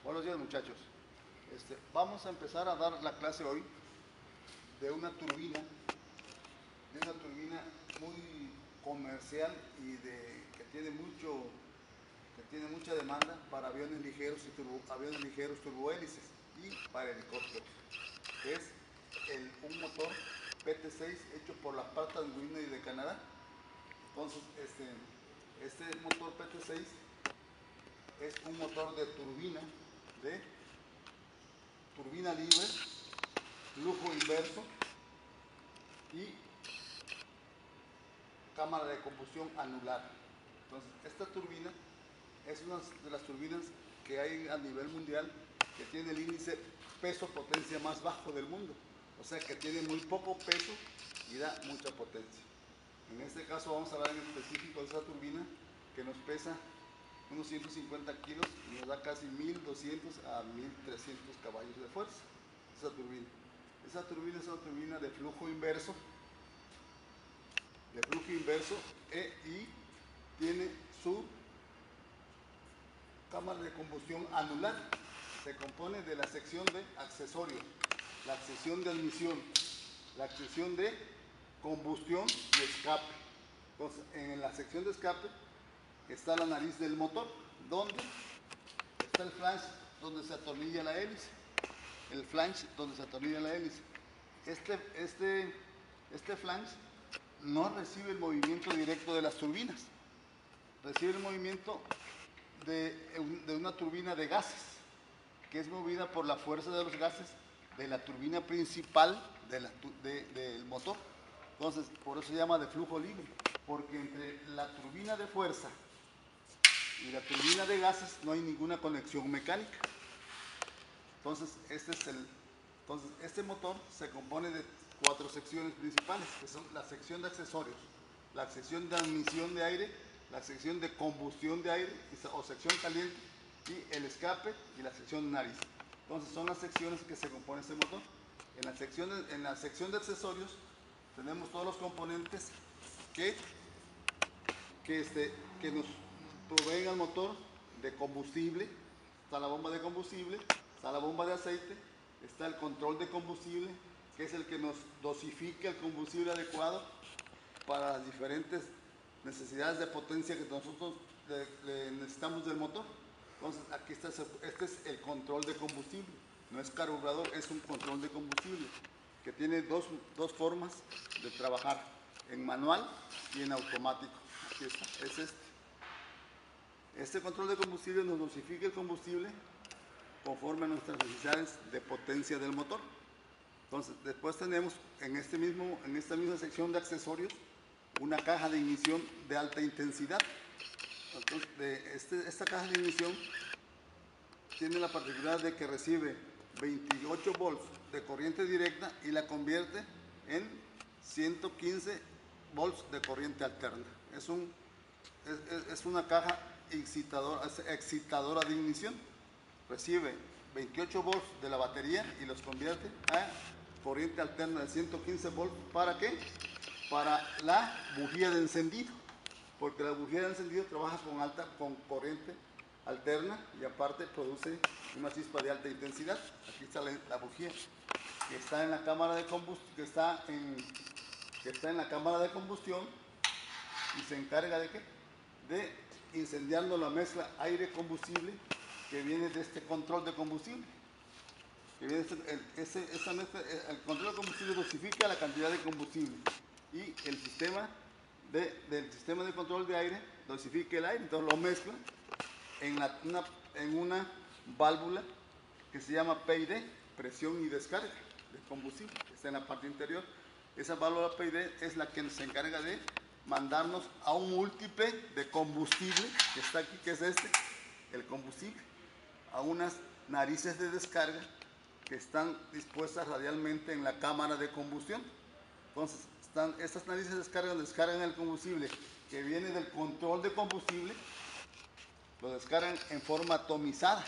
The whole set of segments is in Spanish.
Buenos días, muchachos. Vamos a empezar a dar la clase hoy de una turbina muy comercial y que tiene mucha demanda para aviones ligeros turbohélices y para helicópteros. Es un motor PT6 hecho por la Pratt & Whitney de Canadá. Entonces, este motor PT6 es un motor de turbina libre, flujo inverso y cámara de combustión anular. Entonces, esta turbina es una de las turbinas que hay a nivel mundial que tiene el índice peso-potencia más bajo del mundo. O sea que tiene muy poco peso y da mucha potencia. En este caso vamos a hablar en específico de esa turbina que nos pesa unos 150 kilos y nos da casi 1200 a 1300 caballos de fuerza. Esa turbina es una turbina de flujo inverso y tiene su cámara de combustión anular. Se compone de la sección de accesorios, la sección de admisión, la sección de combustión y escape. Entonces, en la sección de escape está la nariz del motor, donde está el flange donde se atornilla la hélice. Este flange no recibe el movimiento directo de las turbinas, recibe el movimiento de una turbina de gases, que es movida por la fuerza de los gases de la turbina principal del motor. Entonces, por eso se llama de flujo libre, porque entre la turbina de fuerza y la turbina de gases no hay ninguna conexión mecánica. Entonces, este motor se compone de 4 secciones principales, que son la sección de accesorios, la sección de admisión de aire, la sección de combustión de aire o sección caliente, y el escape y la sección de nariz. Entonces, son las secciones que se compone este motor. En la sección de accesorios tenemos todos los componentes que nos proveen al motor de combustible. Está la bomba de combustible, está la bomba de aceite, está el control de combustible, que es el que nos dosifica el combustible adecuado para las diferentes necesidades de potencia que nosotros necesitamos del motor. Entonces, aquí está, este es el control de combustible. No es carburador, es un control de combustible que tiene dos formas de trabajar, en manual y en automático. Aquí está, es este. Este control de combustible nos dosifica el combustible conforme a nuestras necesidades de potencia del motor. Entonces, después tenemos en esta misma sección de accesorios una caja de ignición de alta intensidad. Entonces, esta caja de ignición tiene la particularidad de que recibe 28 volts de corriente directa y la convierte en 115 volts de corriente alterna. Es una caja excitadora de ignición. Recibe 28 volts de la batería y los convierte a corriente alterna de 115 volts. ¿Para qué? Para la bujía de encendido, porque la bujía de encendido trabaja con corriente alterna y aparte produce una chispa de alta intensidad. Aquí está la bujía que está en la cámara de combustión, que está en la cámara de combustión y se encarga de ¿qué? De incendiando la mezcla aire-combustible que viene de este control de combustible. El control de combustible dosifica la cantidad de combustible y el sistema de control de aire dosifica el aire, entonces lo mezcla en una válvula que se llama PID, presión y descarga de combustible, que está en la parte interior. Esa válvula PID es la que se encarga de mandarnos a un múltiple de combustible que está aquí, que es el combustible, a unas narices de descarga que están dispuestas radialmente en la cámara de combustión. Entonces, estas narices de descarga descargan el combustible que viene del control de combustible, lo descargan en forma atomizada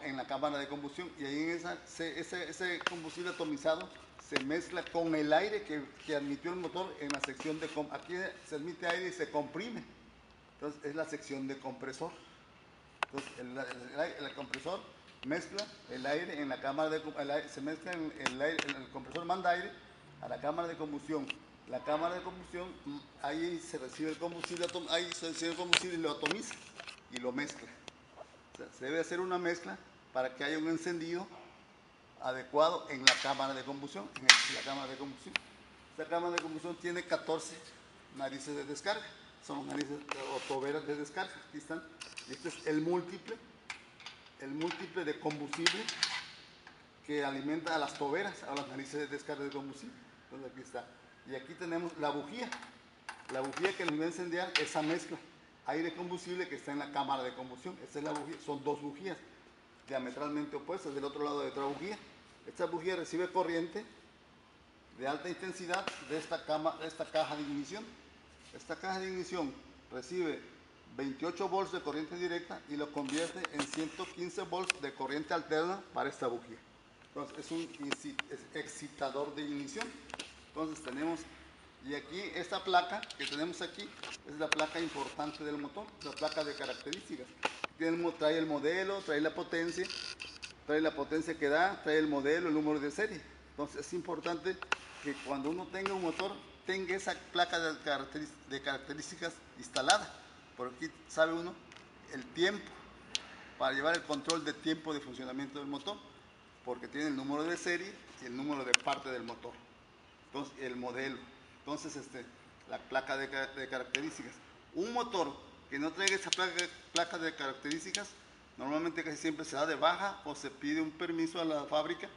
en la cámara de combustión, y ahí ese combustible atomizado se mezcla con el aire que admitió el motor en la sección de aquí se admite aire y se comprime. Entonces es la sección de compresor. Entonces el compresor mezcla el aire en la cámara de se mezcla el compresor manda aire a la cámara de combustión. La cámara de combustión, ahí se recibe el combustible, y lo atomiza y lo mezcla. O sea, se debe hacer una mezcla para que haya un encendido adecuado en la cámara de combustión. Esta cámara de combustión tiene 14 narices de descarga. Son narices o toberas de descarga. Aquí están. Este es el múltiple de combustible que alimenta a las toberas, a las narices de descarga de combustible. Entonces aquí está. Y aquí tenemos la bujía que nos va a encender esa mezcla aire-combustible que está en la cámara de combustión. Esta es la bujía, son dos bujías diametralmente opuestas. Del otro lado de otra bujía. Esta bujía recibe corriente de alta intensidad de esta caja de ignición. Esta caja de ignición recibe 28 volts de corriente directa y lo convierte en 115 volts de corriente alterna para esta bujía. Entonces es un excitador de ignición. Entonces tenemos, y aquí esta placa que tenemos aquí es la placa importante del motor, la placa de características. Trae el modelo, trae la potencia que da, trae el modelo, el número de serie. Entonces es importante que cuando uno tenga un motor tenga esa placa de características instalada, porque aquí sabe uno el tiempo para llevar el control de tiempo de funcionamiento del motor, porque tiene el número de serie y el número de parte del motor. Entonces el modelo, entonces la placa de características. Un motor que no traiga esa placa de características normalmente casi siempre se da de baja o se pide un permiso a la fábrica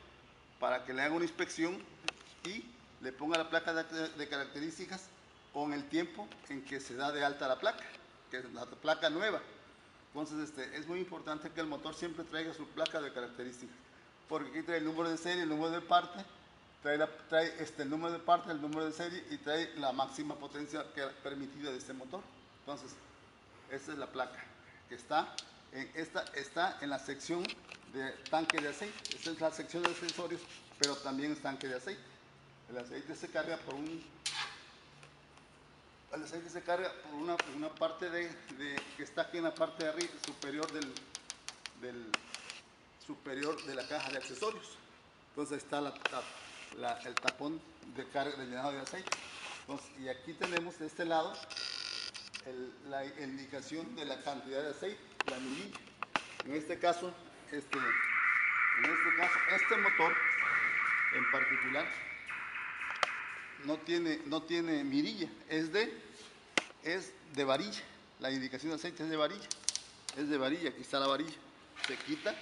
para que le haga una inspección y le ponga la placa de características con el tiempo en que se da de alta la placa, que es la placa nueva. Entonces es muy importante que el motor siempre traiga su placa de características, porque aquí trae el número de serie, el número de parte, trae el número de parte, el número de serie y trae la máxima potencia permitida de este motor. Entonces, esta es la placa que está en la sección de tanque de aceite. Esta es la sección de accesorios, pero también es tanque de aceite. El aceite se carga por una parte que está aquí en la parte de arriba, superior de la caja de accesorios. Entonces está el tapón de carga de llenado de aceite. Entonces, y aquí tenemos de este lado la indicación de la cantidad de aceite, la mirilla. En este caso, este motor en particular no tiene mirilla, es de varilla. La indicación de aceite es de varilla. Aquí está la varilla, se quita.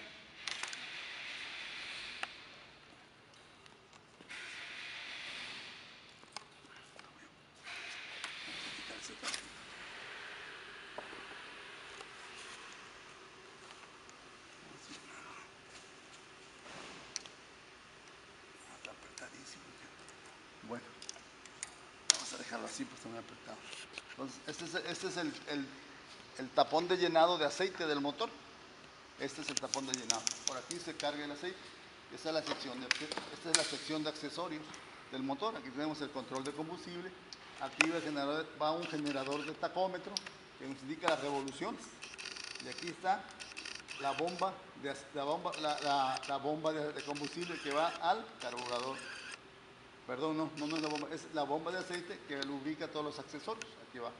Bueno, vamos a dejarlo así, pues está muy apretado. Entonces, este es el tapón de llenado de aceite del motor. Este es el tapón de llenado. Por aquí se carga el aceite. Esta es la sección de accesorios del motor. Aquí tenemos el control de combustible. Aquí va un generador de tacómetro que nos indica las revoluciones. Y aquí está la bomba de combustible que va al carburador. Perdón, no es la bomba, es la bomba de aceite que lubrica todos los accesorios. Aquí va.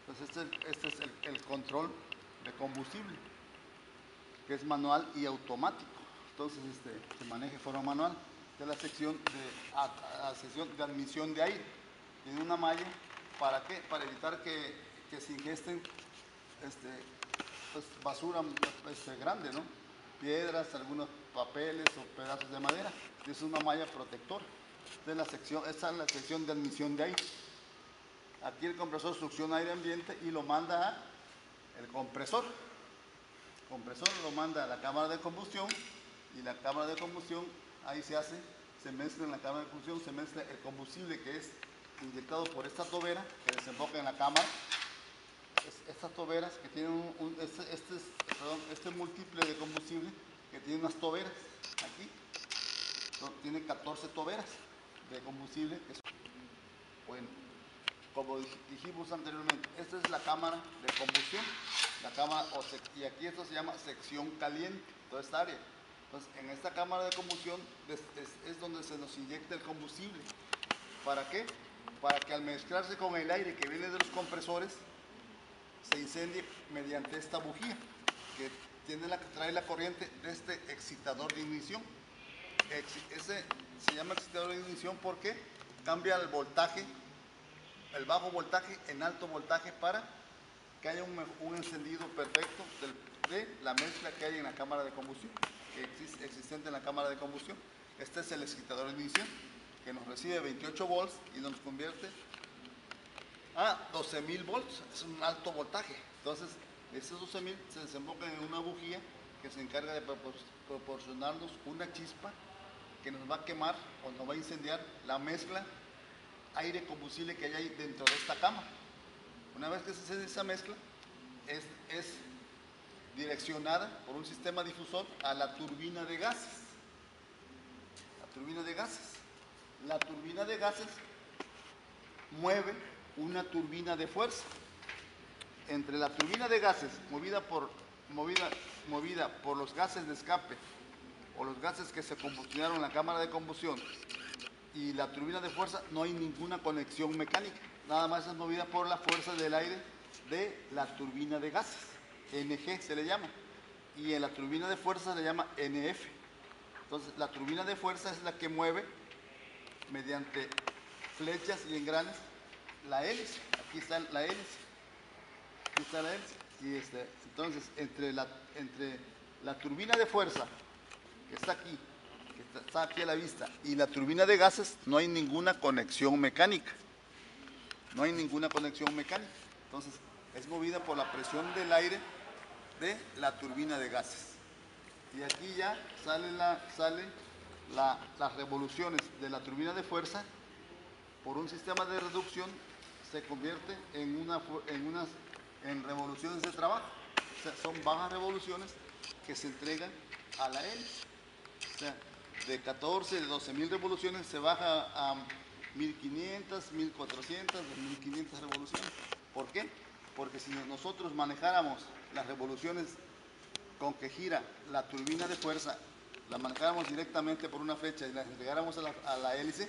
Entonces este es el control de combustible, que es manual y automático. Entonces se maneja de forma manual. Esta es la sección de admisión de aire. Tiene una malla, ¿para qué? Para evitar que se ingesten pues, basura grande, ¿no? Piedras, algunos papeles o pedazos de madera. Es una malla protectora. Esta es la sección de admisión de aire. Aquí el compresor succiona aire ambiente y lo manda al compresor. El compresor lo manda a la cámara de combustión y la cámara de combustión ahí se mezcla en la cámara de combustión, se mezcla el combustible que es inyectado por esta tobera que desemboca en la cámara. Estas toberas que tienen este múltiple de combustible que tiene unas toberas aquí. Tiene 14 toberas de combustible. Bueno, como dijimos anteriormente, esta es la cámara de combustión, y aquí esto se llama sección caliente, toda esta área. Entonces, en esta cámara de combustión es donde se nos inyecta el combustible. ¿Para qué? Para que al mezclarse con el aire que viene de los compresores, se incendie mediante esta bujía que trae la corriente de este excitador de ignición. Ese se llama excitador de ignición porque cambia el voltaje, el bajo voltaje en alto voltaje, para que haya un encendido perfecto de la mezcla que hay en la cámara de combustión, existente en la cámara de combustión. Este es el excitador de ignición, que nos recibe 28 volts y nos convierte a 12.000 volts. Es un alto voltaje. Entonces, esos 12.000 se desembocan en una bujía que se encarga de proporcionarnos una chispa que nos va a quemar o nos va a incendiar la mezcla aire combustible que hay ahí dentro de esta cámara. Una vez que se hace esa mezcla, es direccionada por un sistema difusor a la turbina de gases. La turbina de gases. La turbina de gases mueve una turbina de fuerza. Entre la turbina de gases movida por los gases de escape o los gases que se combustionaron en la cámara de combustión y la turbina de fuerza, no hay ninguna conexión mecánica, nada más es movida por la fuerza del aire de la turbina de gases, NG se le llama, y en la turbina de fuerza se le llama NF. Entonces la turbina de fuerza es la que mueve mediante flechas y engranes la hélice. Aquí está la hélice, aquí está la hélice, y entonces entre la turbina de fuerza que está aquí a la vista, y la turbina de gases, no hay ninguna conexión mecánica. No hay ninguna conexión mecánica. Entonces, es movida por la presión del aire de la turbina de gases. Y aquí ya salen las revoluciones de la turbina de fuerza por un sistema de reducción, se convierte en revoluciones de trabajo. O sea, son bajas revoluciones que se entregan a la hélice. O sea, de 12.000 revoluciones se baja a 1.500, 1.400, 2.500 revoluciones. ¿Por qué? Porque si nosotros manejáramos las revoluciones con que gira la turbina de fuerza, la manejáramos directamente por una flecha y la entregáramos a la hélice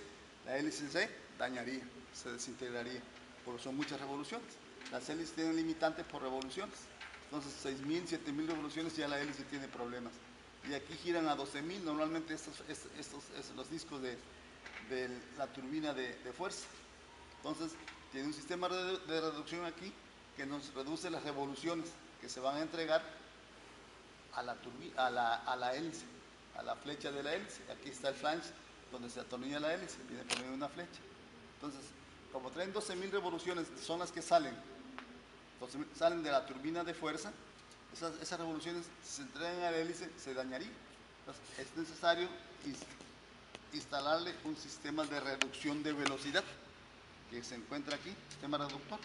se dañaría, se desintegraría, porque son muchas revoluciones. Las hélices tienen limitantes por revoluciones. Entonces, 6.000, 7.000 revoluciones ya la hélice tiene problemas. Y aquí giran a 12.000 normalmente los discos de la turbina de fuerza. Entonces, tiene un sistema de reducción aquí que nos reduce las revoluciones que se van a entregar a la hélice, a la flecha de la hélice. Aquí está el flange donde se atornilla la hélice, viene por medio de una flecha. Entonces, como traen 12.000 revoluciones, son las que salen de la turbina de fuerza. Esas revoluciones, si se entregan a la hélice, se dañaría. Entonces, es necesario instalarle un sistema de reducción de velocidad que se encuentra aquí, sistema reductor,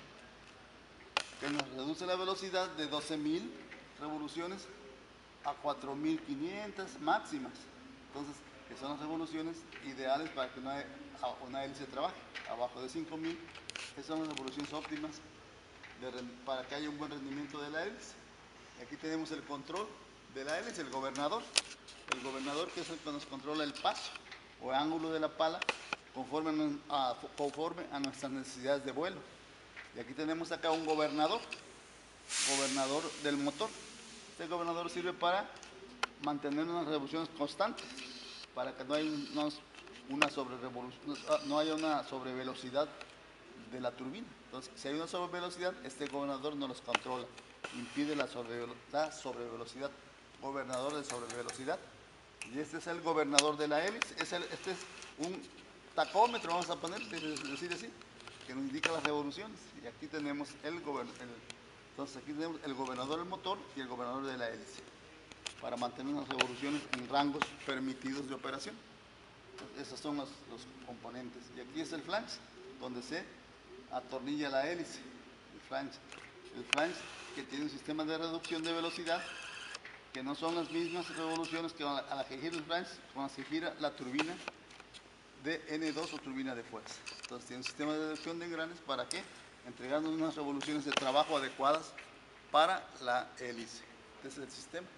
que nos reduce la velocidad de 12.000 revoluciones a 4.500 máximas. Entonces, que son las revoluciones ideales para que una hélice trabaje. Abajo de 5.000, esas son las revoluciones óptimas para que haya un buen rendimiento de la hélice. Aquí tenemos el control de la hélice, el gobernador que es el que nos controla el paso o ángulo de la pala conforme a nuestras necesidades de vuelo. Y aquí tenemos acá un gobernador del motor. Este gobernador sirve para mantener unas revoluciones constantes, para que no haya una sobrevelocidad de la turbina. Entonces, si hay una sobrevelocidad, este gobernador no los controla, impide la sobrevelocidad, gobernador de sobrevelocidad. Y este es el gobernador de la hélice. Este es un tacómetro, vamos a poner, decir así, que nos indica las revoluciones. Y aquí tenemos entonces aquí tenemos el gobernador del motor y el gobernador de la hélice, para mantener las revoluciones en rangos permitidos de operación. Entonces, esos son los componentes. Y aquí es el flange, donde se atornilla la hélice. El flange que tiene un sistema de reducción de velocidad, que no son las mismas revoluciones que a la que gira el flange, con las que gira la turbina de N2 o turbina de fuerza. Entonces tiene un sistema de reducción de engranes, ¿para qué? Entregarnos unas revoluciones de trabajo adecuadas para la hélice. Este es el sistema.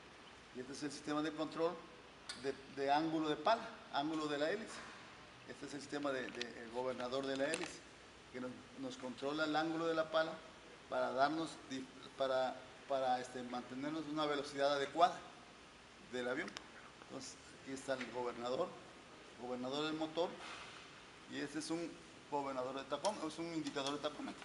Y este es el sistema de control de ángulo de pala, ángulo de la hélice. Este es el sistema de gobernador de la hélice, que nos controla el ángulo de la pala para darnos, para mantenernos una velocidad adecuada del avión. Entonces, aquí está el gobernador del motor, y este es un gobernador de tacómetro, es un indicador de tacómetro.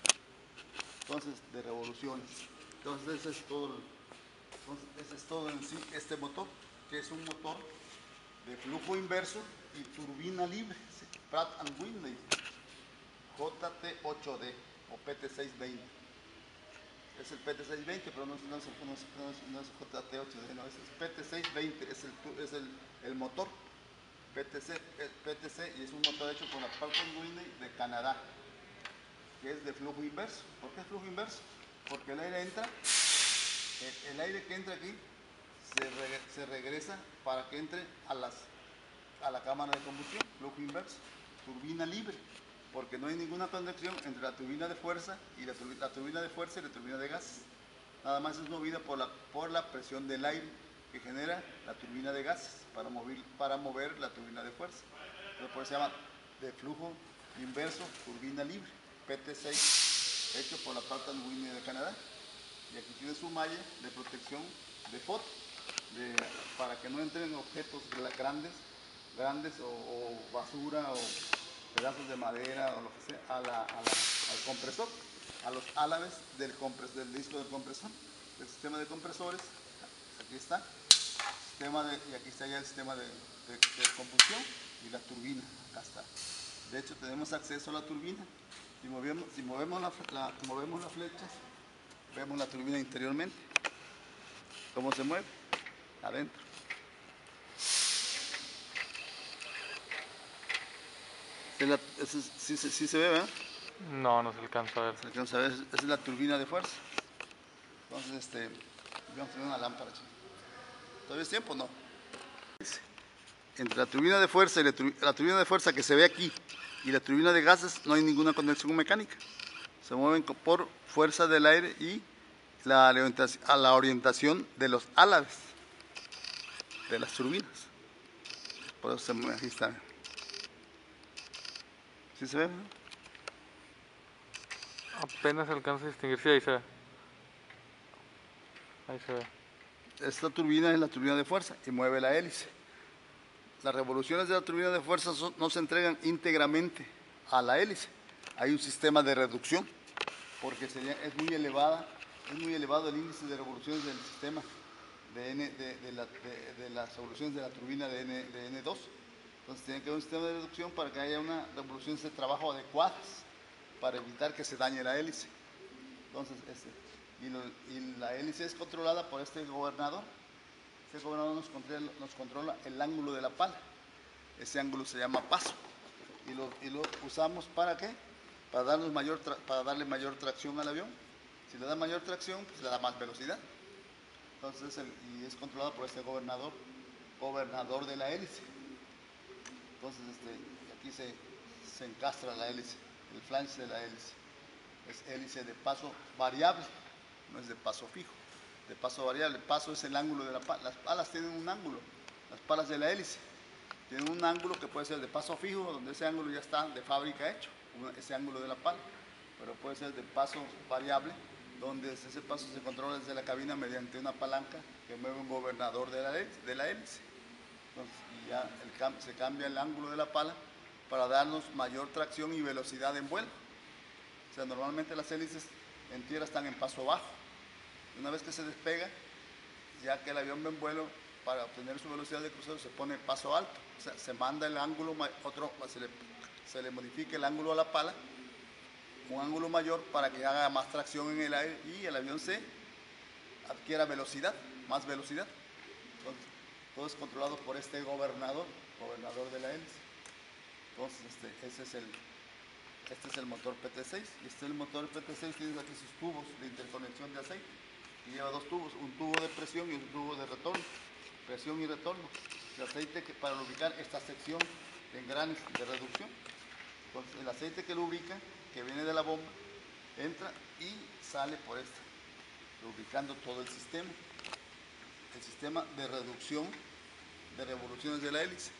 Entonces, de revoluciones. Entonces, ese es todo en sí, este motor, que es un motor de flujo inverso y turbina libre, Pratt & Whitney, JT8D o PT620. Es el PT620, pero no es JT8D, no, es PT620, es el motor PTC, y es un motor hecho por la Pratt & Whitney de Canadá, que es de flujo inverso. ¿Por qué es flujo inverso? Porque el aire entra, el aire que entra aquí se regresa para que entre a la cámara de combustión, flujo inverso, turbina libre, porque no hay ninguna conexión entre la turbina de fuerza y la turbina de fuerza y la turbina de gases. Nada más es movida por la presión del aire que genera la turbina de gases para mover la turbina de fuerza. Entonces, por eso se llama de flujo inverso, turbina libre, PT6, hecho por la Pratt & Whitney de Canadá. Y aquí tiene su malla de protección de FOT, para que no entren objetos grandes o basura o pedazos de madera o lo que sea al compresor, a los álabes del disco del compresor, del sistema de compresores. Aquí está, y aquí está ya el sistema de combustión y la turbina. Acá está. De hecho, tenemos acceso a la turbina. Si movemos las flechas, vemos la turbina interiormente, cómo se mueve adentro. Sí se ve, ¿verdad? No se alcanza a ver. Se alcanza a ver, esa es la turbina de fuerza. Entonces, vamos a tener una lámpara, chico. ¿Todavía es tiempo? No. Entre la turbina de fuerza y la turbina de fuerza que se ve aquí y la turbina de gases no hay ninguna conexión mecánica. Se mueven por fuerza del aire y la orientación de los álabes de las turbinas. Por eso se mueve, aquí está. ¿Sí se ve? Apenas se alcanza a distinguir, sí, ahí se ve. Ahí se ve. Esta turbina es la turbina de fuerza y mueve la hélice. Las revoluciones de la turbina de fuerza no se entregan íntegramente a la hélice. Hay un sistema de reducción, porque es muy elevado el índice de revoluciones del sistema de las revoluciones de la turbina de N2. Entonces tiene que haber un sistema de reducción para que haya unas revoluciones de trabajo adecuadas para evitar que se dañe la hélice. Entonces, y la hélice es controlada por este gobernador. Este gobernador nos controla el ángulo de la pala. Ese ángulo se llama paso. Y lo usamos ¿para qué? Para darle mayor tracción al avión. Si le da mayor tracción, pues le da más velocidad. Entonces, y es controlado por este gobernador de la hélice. Entonces, aquí se encastra la hélice, el flange de la hélice. Es hélice de paso variable, no es de paso fijo, de paso variable. Paso es el ángulo de la pala. Las palas tienen un ángulo, las palas de la hélice tienen un ángulo que puede ser de paso fijo, donde ese ángulo ya está de fábrica hecho, ese ángulo de la pala, pero puede ser de paso variable, donde ese paso se controla desde la cabina mediante una palanca que mueve un gobernador de la hélice. Entonces, y ya se cambia el ángulo de la pala para darnos mayor tracción y velocidad en vuelo. O sea, normalmente las hélices en tierra están en paso bajo. Una vez que se despega, ya que el avión va en vuelo, para obtener su velocidad de crucero se pone paso alto. O sea, se manda el ángulo, se le modifica el ángulo a la pala, un ángulo mayor para que haga más tracción en el aire y el avión se adquiera más velocidad. Entonces, todo es controlado por este gobernador de la hélice. Entonces, este es el motor PT6, y el motor PT6 tiene aquí sus tubos de interconexión de aceite, y lleva dos tubos, un tubo de presión y un tubo de retorno, presión y retorno de aceite para lubricar esta sección engranes de reducción. Entonces el aceite que lubrica, que viene de la bomba, entra y sale por esta, lubricando todo el sistema de reducción de revoluciones de la hélice.